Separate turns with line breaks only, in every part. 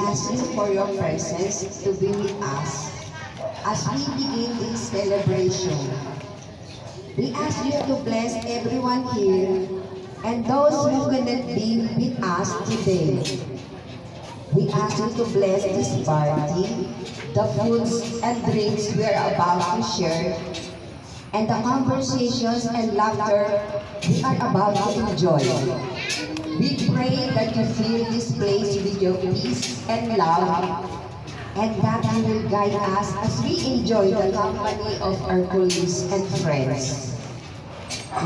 ask you for your presence to be with us as we begin this celebration. We ask you to bless everyone here and those who couldn't be with us today. We ask you to bless this party, the foods and drinks we are about to share, and the conversations and laughter we are about to enjoy. We pray that you fill this place with your peace and love, and that you will guide us as we enjoy the company of our colleagues and friends.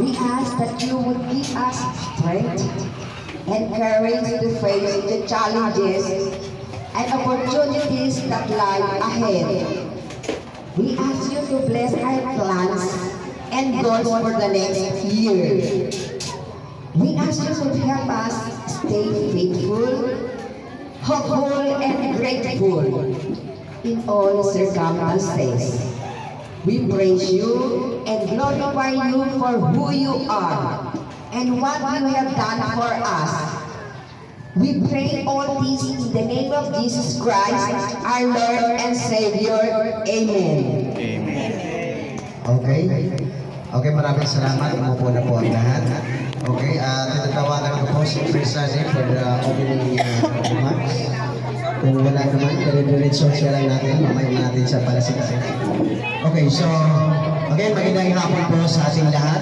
We ask that you would give us strength and courage to face the challenges and opportunities that lie ahead. We ask you to bless our plans and goals for the next year. We ask you to help us stay faithful, hopeful, and grateful in all circumstances. We praise you and glorify you for who you are and what you have done for us. We pray all this in the name of Jesus Christ, our Lord and Savior. Amen.
Amen.
Okay. Okay, maraming salamat. Umupo na po ang lahat. Okay, tinatawagan ko po si Chris Sazzi for the opening remarks. Kung wala naman, dire-diretso siya lang natin. Mamaya natin siya para sa kasi. Okay, so, again, magandang hapon po sa ating lahat.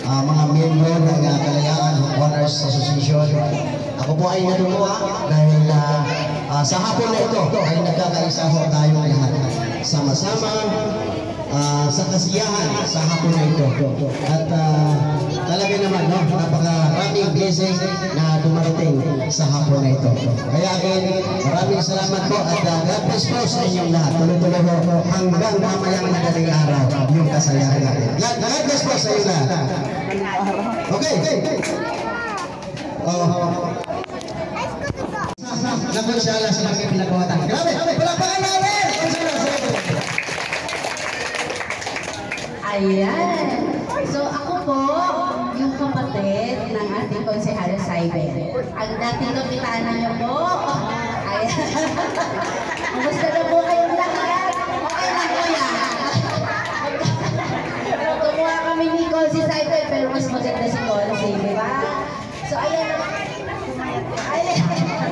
Mga miyembro ng Kalayaan Honors Association. Ako po ay natutuwa dahil sa hapon na ito ay nagkakaisa po tayong lahat. Sama-sama sa kasiyahan sa hapon na ito. At talaga naman, no, napakaraming blessing na dumarating sa hapon na ito. Kaya again, maraming salamat po at God bless po sa inyong lahat. Tuloy-tuloy po hanggang mamayang madaling araw yung kasayahan natin. God bless po sa inyong lahat. Okay. Nagkonsyala sa mga pinagawatan. Grabe! Palapakan namin!
Ayan. So ako po, yung kapatid ng ating konsehal Saiben. Ang dating kapitana niyo po. Ayan. Kumusta na po kayong lahat? Okay lang po yan. Kumuha kami ni Consi Saiben, pero mas maganda si Consi, di ba? So ayan. Ayan.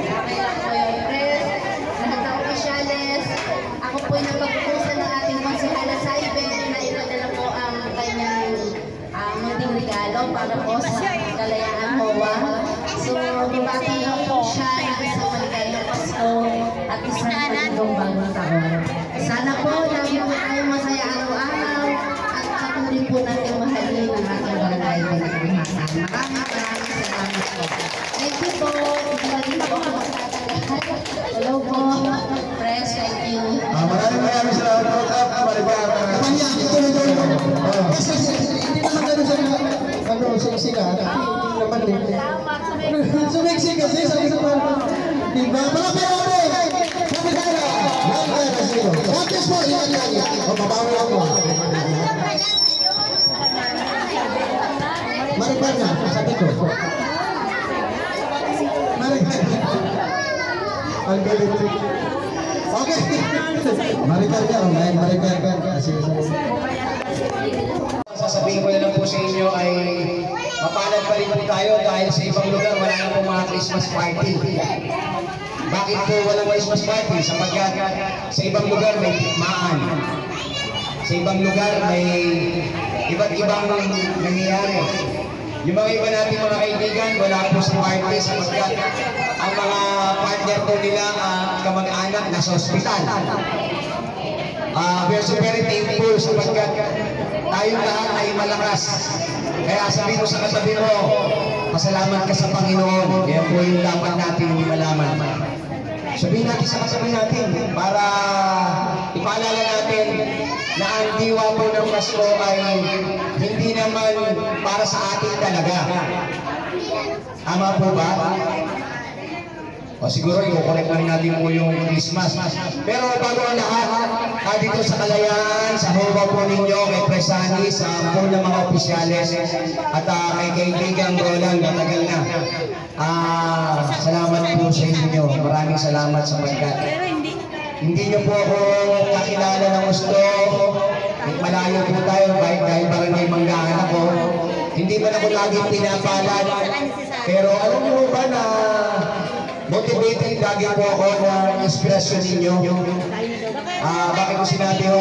Okay lang po yung press. Lahat ng opisyales. Ako po yung napag-utusan ng ating konsehal Saiben na ipadala po ang kanyang munting regalo para po sa Kalayaan Hoa. So, bibati lang po siya ng isang maligayang Pasko at isang maligong bagong taon. Sana po lagi po tayong masaya araw-araw at patuloy po natin mahalin ang ating barangay na nagbuhasan. Maraming salamat po. Thank you po. Ibigay po ako sa ating lahat. Hello po. Press, thank you.
Maraming salamat po. Maribar. Kamanya, tuloy-tuloy. Hindi naman gano'n sa siksika. Hindi naman din. Sumiksik kasi sa isang parang. Diba? Mga perone! Pumigara! Pumigara sa'yo. Practice po! Yan lagi. O, babawi ako. Maribar na. Sabi ko. Maribar. Ang galing. Okay. Maribar ka. Maribar ka. Sasabihin ko na lang po sa inyo ay mapalad pa rin po tayo dahil sa ibang lugar wala na po mga Christmas party. Bakit po walang Christmas party? Sapagkat sa ibang lugar may tikmaan. Sa ibang lugar may iba't ibang nangyayari. Yung mga iba natin mga kaibigan, wala po sa party sapagkat ang mga partner po nila kamag-anak nasa ospital. We are so very thankful sapagkat tayong lahat ay malakas. Kaya sabihin mo sa katabi mo, pasalamat ka sa Panginoon. Yan po yung dapat natin malaman. Sabihin natin sa katabi natin para ipaalala natin na ang diwa po ng Pasko ay hindi naman para sa atin talaga. Tama po ba? O siguro i-correct lang natin po yung Christmas. Pero bago ang lahat, dito sa Kalayaan, sa huwa po ninyo, kay Presani, sa po ng mga opisyales, at kay kaibigang Roland, matagal na. Salamat po sa inyo. Maraming salamat sa pagkat. Hindi niyo po ako kakilala ng gusto. Malayo po tayo dahil parang may manggahan ako. Hindi man ako laging pinapalad. Pero alam niyo ba na motivated lagi po ako ng inspirasyon ninyo. Bakit ko sinabi ho?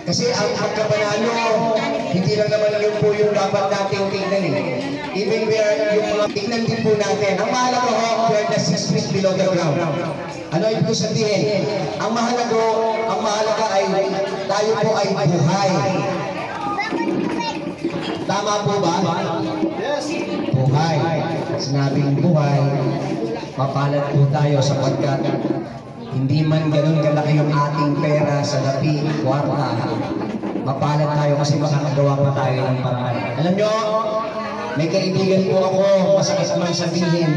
Kasi ang pagkapanalo, hindi lang naman yun po yung dapat nating tingnan eh. Even where yung mga tingnan din po natin. Ang mahalaga ho, we're the 6 feet below the ground. Ano ibig sabihin? Ang mahalaga ay tayo po ay buhay. Tama po ba? Yes. Buhay. Sinabing buhay, mapalad po tayo sapagkat hindi man ganun kalaki yung ating pera sa lapi, kwarta. Mapalad tayo kasi makakagawa pa tayo ng paraan. Alam nyo, may kaibigan po ako, masakit man sabihin,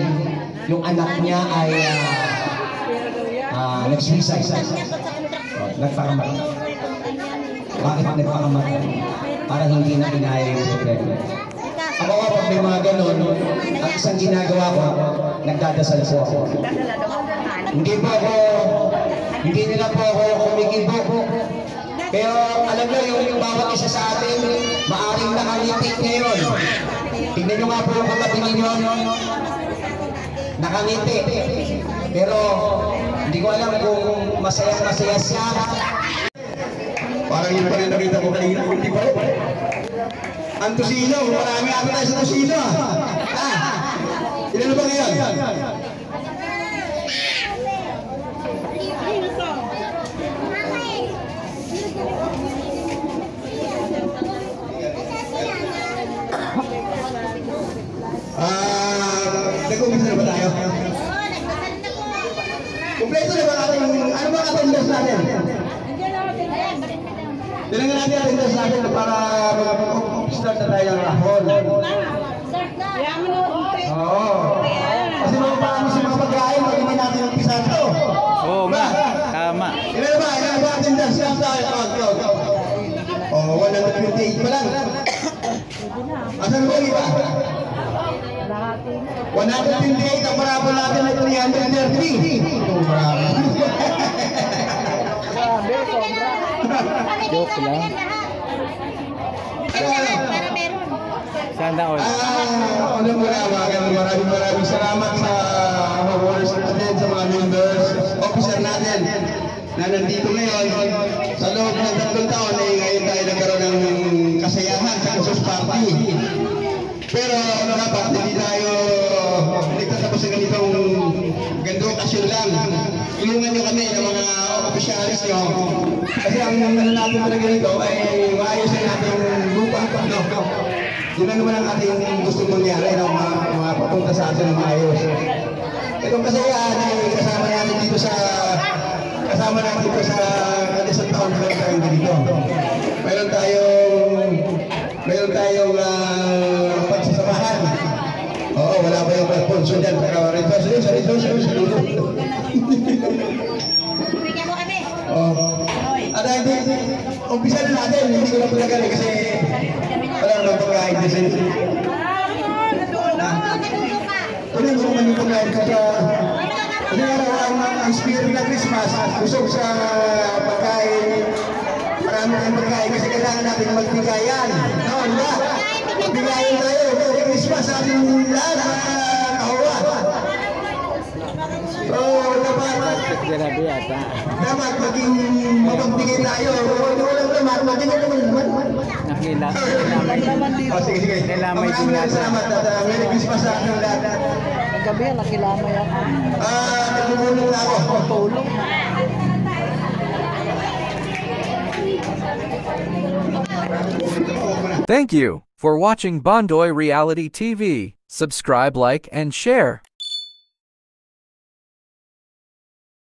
yung anak niya ay nag-suicide. Nagpakamatay. Bakit nagpakamatay? Para hindi na kinaya yung problema. Ako nga pag may mga ganun, ang isang ginagawa ko, nagdadasal po ako. Hindi nila po ako kumikibo. Pero alam nyo, yung bawat isa sa atin, maaring nakangiti ngayon. Tignan nyo nga po yung katabi ninyo, nakangiti. Pero hindi ko alam kung masaya siya. Parang yun pa rin nakita ko kanina, hindi pa rin. Ang Tosino, marami ata tayo sa Tosino. Ilan na ba ngayon? Nag-umpisa na ba tayo? Kompleto na ba natin? Ano ba attendance natin? Tinangan natin attendance natin para mag-start na tayo ng rahon. Oo. Kasi mga paano sa mga pagkain, mag-iman natin ang pisan to.
Oo nga, tama.
Ilan ba attendance natin? Oh, 128 pa lang. Asan po iba? 128, ang parabol natin ay 330. Ito marami.
Joke lang. Sana all.
Alam mo na, maraming salamat sa homeowners natin, sa mga members, officer natin na nandito ngayon. Sa loob ng 3 taon ay ngayon tayo nagkaroon ng kasayahan sa Christmas party. Pero dapat hindi tayo nagtatapos ng ganitong gandong okasyon lang. Tulungan nyo kami ng mga opisyalis nyo. Kasi ang natin talaga nito ay maayos na natin lupa. Yun na naman ang ating gusto mangyari, mga papunta sa atin ng maayos. Itong kasayahan ay kasama natin dito sa isang taon na tayo dito. Mayroon tayong pagsasamahan. Oo, wala pa yung sponsor dyan. Pero rito.
Bigyan mo kami.
At hindi, umpisa na natin. Hindi ko na palagali kasi wala naman pagkain kasi. Tuloy mo naman yung pagkain kasi ang spirit ng Christmas, usog sa pagkain. Marami tayong pagkain kasi kailangan natin magbigayan. No, diba? Magbigayan tayo. Merry Christmas sa ating lahat, mga kahawa. So, dapat maging mapagbigay tayo. Walang naman. Sige. Maraming salamat at Merry Christmas sa ating lahat.
Gabi, nakilamay ako.
Nagpupulong na ako.
Tulong.
Thank you for watching Bondoy Reality TV. Subscribe, like, and share.